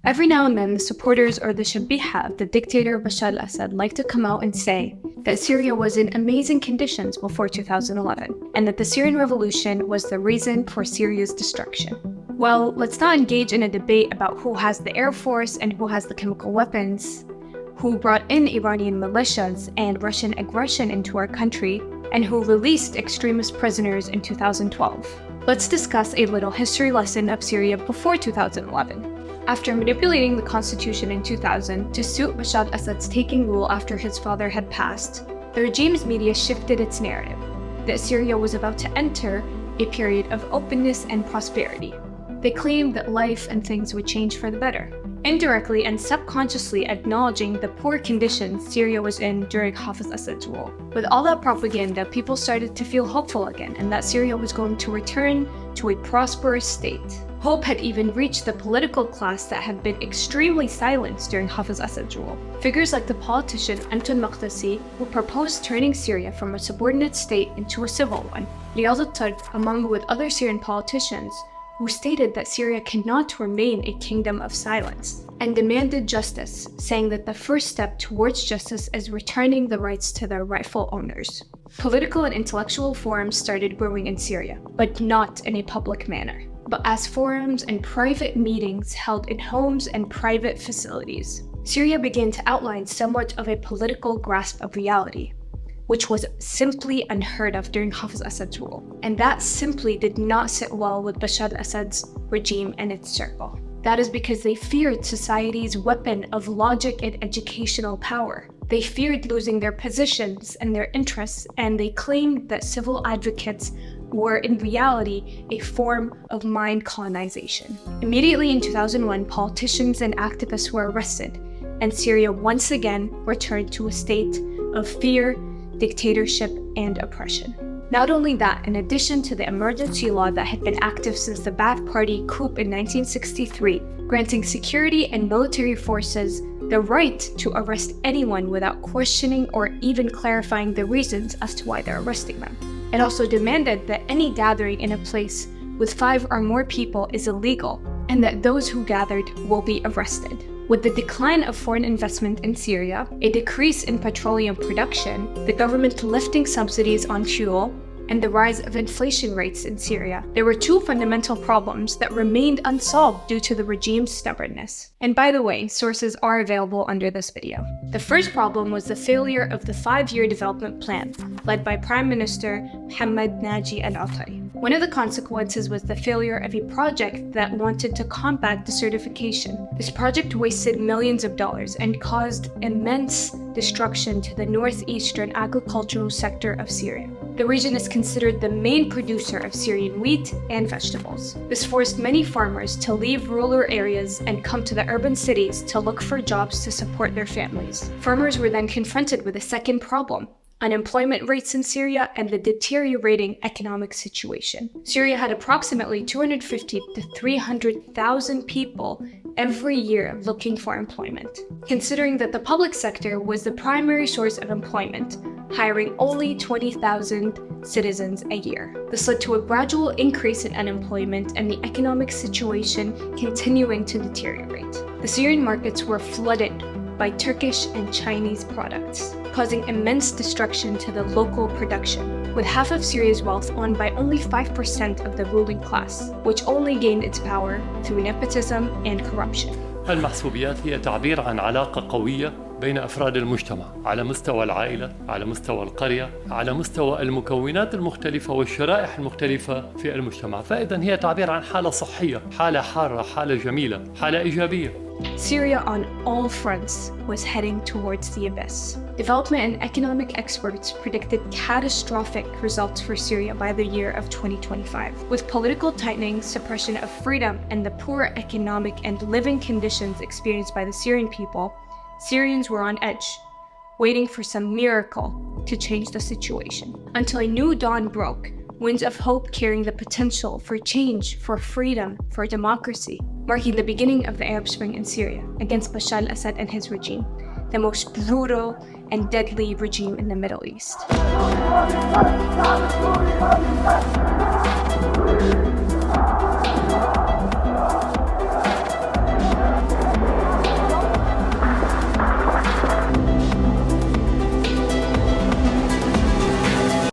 Every now and then, the supporters or the shabiha of the dictator Bashar al-Assad like to come out and say that Syria was in amazing conditions before 2011, and that the Syrian revolution was the reason for Syria's destruction. Well, let's not engage in a debate about who has the air force and who has the chemical weapons, who brought in Iranian militias and Russian aggression into our country, and who released extremist prisoners in 2012. Let's discuss a little history lesson of Syria before 2011. After manipulating the constitution in 2000 to suit Bashar al-Assad's taking rule after his father had passed, the regime's media shifted its narrative that Syria was about to enter a period of openness and prosperity. They claimed that life and things would change for the better, indirectly and subconsciously acknowledging the poor conditions Syria was in during Hafiz Assad's rule. With all that propaganda, people started to feel hopeful again and that Syria was going to return to a prosperous state. Hope had even reached the political class that had been extremely silenced during Hafiz Assad's rule. Figures like the politician Anton Maqdisi, who proposed turning Syria from a subordinate state into a civil one, Riyad al-Turk, among with other Syrian politicians, who stated that Syria cannot remain a kingdom of silence, and demanded justice, saying that the first step towards justice is returning the rights to their rightful owners. Political and intellectual forums started growing in Syria, but not in a public manner, but as forums and private meetings held in homes and private facilities. Syria began to outline somewhat of a political grasp of reality, which was simply unheard of during Hafiz Assad's rule. And that simply did not sit well with Bashar al-Assad's regime and its circle. That is because they feared society's weapon of logic and educational power. They feared losing their positions and their interests, and they claimed that civil advocates were in reality a form of mind colonization. Immediately in 2001, politicians and activists were arrested, and Syria once again returned to a state of fear, dictatorship, and oppression. Not only that, in addition to the emergency law that had been active since the Ba'ath Party coup in 1963, granting security and military forces the right to arrest anyone without questioning or even clarifying the reasons as to why they're arresting them. It also demanded that any gathering in a place with 5 or more people is illegal, and that those who gathered will be arrested. With the decline of foreign investment in Syria, a decrease in petroleum production, the government lifting subsidies on fuel, and the rise of inflation rates in Syria, there were 2 fundamental problems that remained unsolved due to the regime's stubbornness. And by the way, sources are available under this video. The first problem was the failure of the 5-year development plan, led by Prime Minister Mohammed Naji al-Attari. One of the consequences was the failure of a project that wanted to combat desertification. This project wasted millions of dollars and caused immense destruction to the northeastern agricultural sector of Syria. The region is considered the main producer of Syrian wheat and vegetables. This forced many farmers to leave rural areas and come to the urban cities to look for jobs to support their families. Farmers were then confronted with a second problem: unemployment rates in Syria and the deteriorating economic situation. Syria had approximately 250,000 to 300,000 people every year looking for employment. Considering that the public sector was the primary source of employment, hiring only 20,000 citizens a year. This led to a gradual increase in unemployment and the economic situation continuing to deteriorate. The Syrian markets were flooded by Turkish and Chinese products, causing immense destruction to the local production, with half of Syria's wealth owned by only 5% of the ruling class, which only gained its power through nepotism and corruption. المحسوبيات هي تعبير عن علاقة قوية بين أفراد المجتمع على مستوى العائلة، على مستوى القرية، على مستوى المكونات المختلفة والشرائح المختلفة في المجتمع. فإذا هي تعبير عن حالة صحية، حالة حارة، حالة جميلة، حالة إيجابية. Syria on all fronts was heading towards the abyss. Development and economic experts predicted catastrophic results for Syria by the year of 2025. With political tightening, suppression of freedom, and the poor economic and living conditions experienced by the Syrian people, Syrians were on edge, waiting for some miracle to change the situation. Until a new dawn broke, winds of hope carrying the potential for change, for freedom, for democracy, marking the beginning of the Arab Spring in Syria against Bashar al-Assad and his regime, the most brutal and deadly regime in the Middle East.